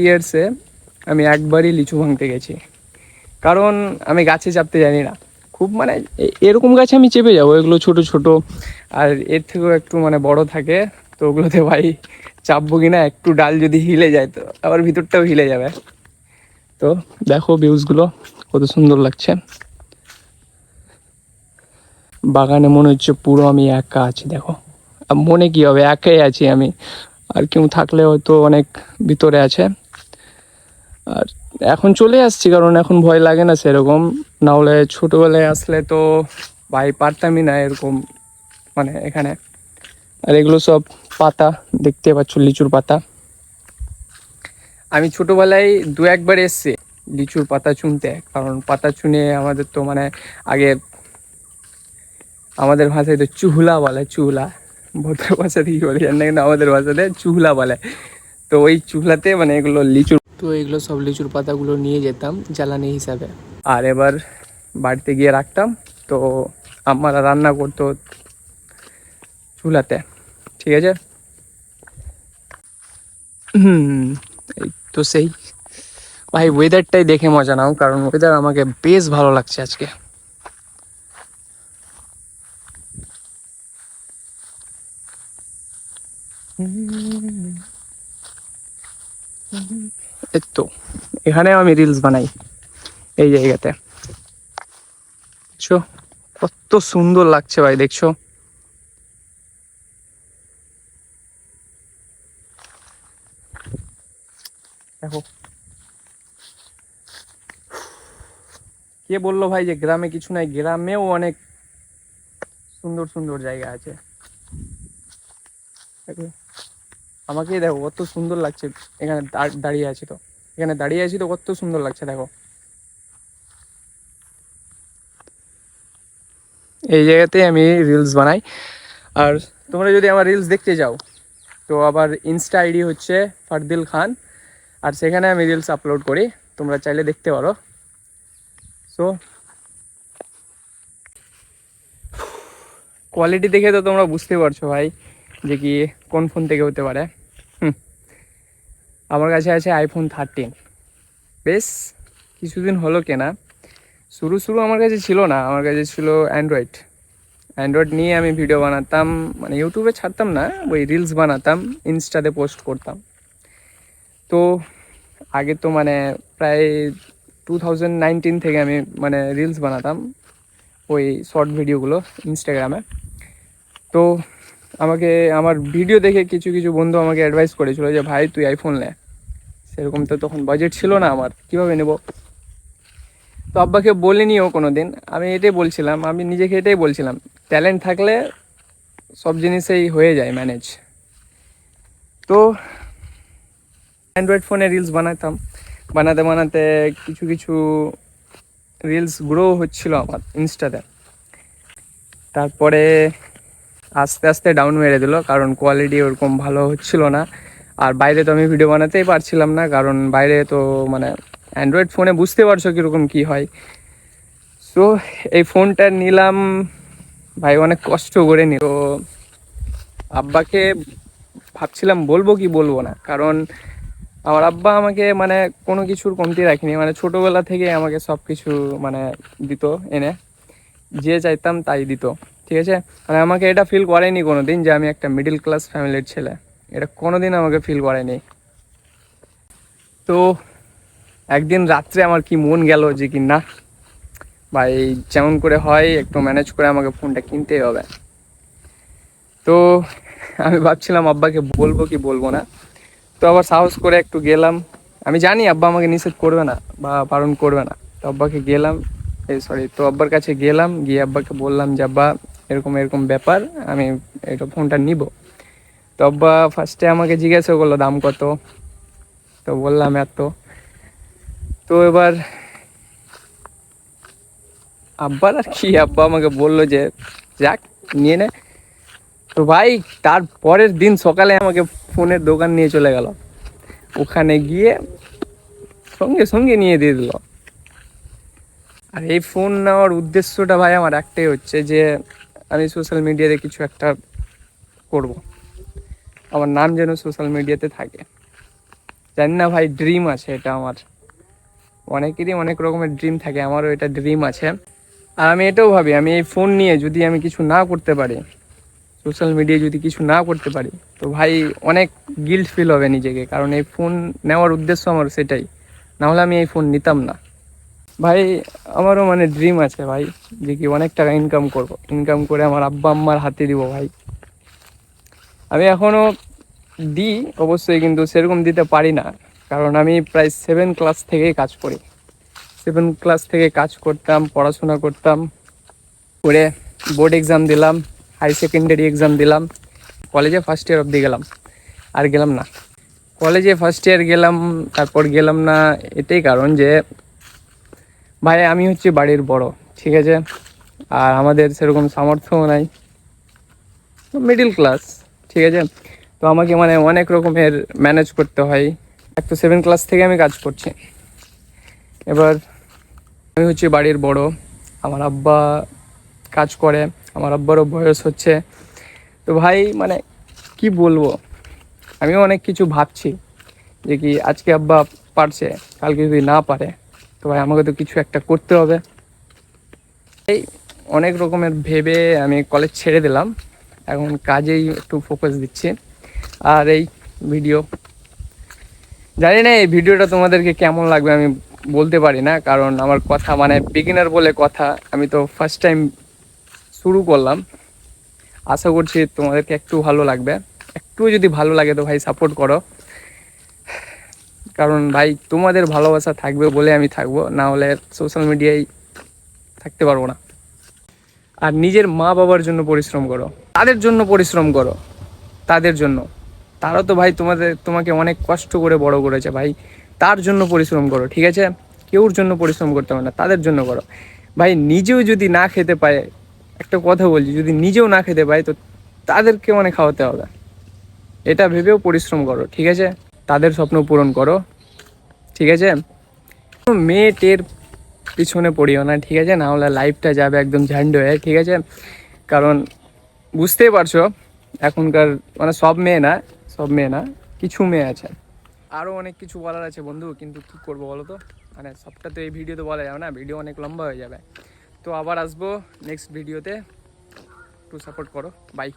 ইয়ার্সে আমি একবারই লিচু ভাঙতে গেছি, কারণ আমি গাছে চাপতে জানি না। খুব মানে এরকম গাছে আমি চেপে যাবো, এগুলো ছোট ছোট, আর এর থেকেও একটু মানে বড় থাকে, তো ওগুলোতে ভাই চাপবো কিনা, একটু ডাল যদি হিলে যায় তো আবার ভিতরটাও হিলে যাবে। তো দেখো ভিউজগুলো কত সুন্দর লাগছে। বাগানে মনে হচ্ছে পুরো আমি একা আছি, দেখো। আর মনে কি হবে, একাই আছি আমি, আর কেউ থাকলে হয়তো অনেক ভিতরে আছে। আর এখন চলে আসছি কারণ এখন ভয় লাগে না সেরকম, না হলে ছোটোবেলায় আসলে তো ভাই পারতামই না এরকম মানে এখানে। আর এগুলো সব পাতা দেখতে পাচ্ছ, লিচুর পাতা। আমি ছোটোবেলায় দু একবার এসছি লিচুর পাতা চুনতে, কারণ পাতা চুনে আমাদের তো মানে আগে আমাদের ভাষায় তো চুহলা বলে, চুহলা। ভদ্র ভাষাতে কি বলে জানি না, কিন্তু আমাদের ভাষাতে চুহলা বলে। তো ওই চুহলাতে মানে এগুলো লিচুর, তো এগুলো সব লিচুর পাতাগুলো নিয়ে যেতাম জ্বালানি হিসাবে। আর এবার বাড়িতে গিয়ে রাখতাম, তো আমরা রান্না করতো চুলাতে, ঠিক আছে। এই তো সেই ভাই ওয়েদারটাই দেখে মজা নাও, কারণ ওয়েদার আমাকে বেশ ভালো লাগছে আজকে। এই তো এখানে আমি রিলস বানাই এই জায়গাতে, দেখছো কত সুন্দর লাগছে ভাই, দেখছো। দেখো, কে বললো ভাই যে গ্রামে কিছু নাই, গ্রামেও অনেক সুন্দর সুন্দর জায়গা আছে। দেখো আমাকেই দেখো কত সুন্দর লাগছে, এখানে দাঁড়িয়ে আছি তো, এখানে দাঁড়িয়ে আছি তো কত সুন্দর লাগছে দেখো। এই জায়গাতে আমি রিলস বানাই। আর তোমরা যদি আমার রিলস দেখতে যাও তো আবার ইনস্টা আইডি হচ্ছে ফারদিল খান, আর সেখানে আমি রিলস আপলোড করি, তোমরা চাইলে দেখতে পারো। সো কোয়ালিটি দেখে তো তোমরা বুঝতে পারছো ভাই যে কি কোন ফোন থেকে হতে পারে। আমার কাছে আছে আইফোন 13, বেশ কিছুদিন হলো কেনা। শুরু শুরু আমার কাছে ছিল না, আমার কাছে ছিল অ্যান্ড্রয়েড। অ্যান্ড্রয়েড নিয়ে আমি ভিডিও বানাতাম, মানে ইউটিউবে ছাড়তাম না, ওই রিলস বানাতাম, ইনস্টাতে পোস্ট করতাম। তো আগে তো মানে প্রায় 2019 থেকে আমি মানে রিলস বানাতাম, ওই শর্ট ভিডিওগুলো ইনস্টাগ্রামে। তো আমাকে আমার ভিডিও দেখে কিছু কিছু বন্ধু আমাকে অ্যাডভাইস করেছিল যে ভাই তুই আইফোন নে। সেরকম তো তখন বাজেট ছিল না আমার, কীভাবে নেব। তো আব্বাকে বলিনিও কোনো দিন, আমি এটাই বলছিলাম, আমি নিজেকে এটাই বলছিলাম, ট্যালেন্ট থাকলে সব জিনিসেই হয়ে যায় ম্যানেজ। তো অ্যান্ড্রয়েড ফোনে রিলস বানাতাম, বানাতে বানাতে কিছু কিছু রিলস গ্রো হচ্ছিল আমার ইনস্টাতে। তারপরে আস্তে আস্তে ডাউন মেরে দিল, কারণ কোয়ালিটি ওরকম ভালো হচ্ছিল না। আর বাইরে তো আমি ভিডিও বানাতেই পারছিলাম না, কারণ বাইরে তো মানে অ্যান্ড্রয়েড ফোনে বুঝতে পারছো কীরকম কী হয়। সো এই ফোনটা নিলাম ভাই অনেক কষ্ট করে নি। তো আব্বাকে ভাবছিলাম বলবো কি বলবো না, কারণ আমার আব্বা আমাকে মানে কোনো কিছুর কমতি রাখিনি, মানে ছোটোবেলা থেকে আমাকে সব কিছু মানে দিত এনে, যে চাইতাম তাই দিত, ঠিক আছে। মানে আমাকে এটা ফিল করেনি কোনো দিন যে আমি একটা মিডল ক্লাস ফ্যামিলির ছেলে, এটা কোনো দিন আমাকে ফিল করেনি। তো একদিন রাত্রে আমার কি মন গেল যে কি না ভাই, যেমন করে হয় একটু ম্যানেজ করে আমাকে ফোনটা কিনতেই হবে। তো আমি ভাবছিলাম আব্বাকে বলবো কি বলবো না, তো আবার সাহস করে একটু গেলাম। আমি জানি আব্বা আমাকে নিষেধ করবে না বা বারণ করবে না, তো আব্বাকে গেলাম, এই সরি, তো আব্বার কাছে গেলাম, গিয়ে আব্বাকে বললাম যে আব্বা এরকম এরকম ব্যাপার, আমি এটা ফোনটা নিব। তো আব্বা ফার্স্টে আমাকে জিজ্ঞাসা করলো দাম কত, তো বললাম এত। তো এবার আব্বার আর কি, আব্বা আমাকে বললো যে যাক নিয়ে নে। তো ভাই তার পরের দিন সকালে আমাকে ফোনের দোকান নিয়ে চলে গেল, ওখানে গিয়ে সঙ্গে সঙ্গে নিয়ে দিয়ে দিল। আর এই ফোন নেওয়ার উদ্দেশ্যটা ভাই আমার একটাই হচ্ছে যে আমি সোশ্যাল মিডিয়াতে কিছু একটা করব, আমার নাম যেন সোশ্যাল মিডিয়াতে থাকে। জানি না ভাই, ড্রিম আছে এটা আমার। অনেকেরই অনেক রকমের ড্রিম থাকে, আমারও এটা ড্রিম আছে। আর আমি এটাও ভাবি, আমি এই ফোন নিয়ে যদি আমি কিছু না করতে পারি, সোশ্যাল মিডিয়ায় যদি কিছু না করতে পারি, তো ভাই অনেক গিল্ট ফিল হবে নিজেকে, কারণ এই ফোন নেওয়ার উদ্দেশ্য আমার সেটাই, না হলে আমি এই ফোন নিতাম না। ভাই আমারও মানে ড্রিম আছে ভাই, যে কি অনেক টাকা ইনকাম করব, ইনকাম করে আমার আব্বা আম্মার হাতে দিব ভাই। আমি এখনও দিই অবশ্যই, কিন্তু সেরকম দিতে পারি না, কারণ আমি প্রায় 7 ক্লাস থেকেই কাজ করি। 7 ক্লাস থেকে কাজ করতাম, পড়াশোনা করতাম, করে বোর্ড এক্সাম দিলাম, হাই সেকেন্ডারি এক্সাম দিলাম, কলেজে ফার্স্ট ইয়ার অবধি গেলাম, আর গেলাম না। কলেজে ফার্স্ট ইয়ার গেলাম, তারপর গেলাম না, এটাই কারণ যে ভাই আমি হচ্ছে বাড়ির বড়, ঠিক আছে, আর আমাদের সেরকম সামর্থ্যও নাই, মিডিল ক্লাস, ঠিক আছে। তো আমাকে মানে অনেক রকমের ম্যানেজ করতে হয়। এক তো 7 ক্লাস থেকে আমি কাজ করছি, এবার আমি হচ্ছে বাড়ির বড়, আমার আব্বা কাজ করে, আমার আব্বারও বয়স হচ্ছে। তো ভাই মানে কি বলবো, আমিও অনেক কিছু ভাবছি যে কি আজকে আব্বা পারছে, কালকে যদি না পারে, তো ভাই আমাকে তো কিছু একটা করতে হবে। এই অনেক রকমের ভেবে আমি কলেজ ছেড়ে দিলাম, এখন কাজেই একটু ফোকাস দিচ্ছি। আর এই ভিডিও, জানি না এই ভিডিওটা তোমাদেরকে কেমন লাগবে আমি বলতে পারি না, কারণ আমার কথা মানে বিগিনার বলে কথা, আমি তো ফার্স্ট টাইম শুরু করলাম। আশা করছি তোমাদেরকে একটু ভালো লাগবে, একটু যদি ভালো লাগে তো ভাই সাপোর্ট করো, কারণ ভাই তোমাদের ভালোবাসা থাকবে বলে আমি থাকবো, না হলে সোশ্যাল মিডিয়ায় থাকতে পারবো না। আর নিজের মা বাবার জন্য পরিশ্রম করো, তাদের জন্য পরিশ্রম করো, তাদের জন্য। তারা তো ভাই তোমাকে অনেক কষ্ট করে বড় করেছে ভাই, তার জন্য পরিশ্রম করো, ঠিক আছে। কেউর জন্য পরিশ্রম করতে হবে না, তাদের জন্য করো। ভাই নিজেও যদি না খেতে পায়, একটা কথা বলছি, যদি নিজেও না খেতে পায় তো তাদেরকে মানে খাওয়াতে হবে, এটা ভেবেও পরিশ্রম করো, ঠিক আছে। তাদের স্বপ্ন পূরণ করো, ঠিক আছে। মেয়েটের পিছনে পড়িও না, ঠিক আছে, না হলে লাইফটা যাবে একদম ঝান্ড হয়ে, ঠিক আছে। কারণ বুঝতেই পারছো এখনকার মানে সব মেয়ে না, কিছু মেয়ে আছে। আরও অনেক কিছু বলার আছে বন্ধু, কিন্তু কি করবো বলো তো, মানে সবটা তো এই ভিডিওতে বলা যাবে না, ভিডিও অনেক লম্বা হয়ে যাবে। তো আবার আসবো নেক্সট ভিডিওতে, একটু সাপোর্ট করো, বাই।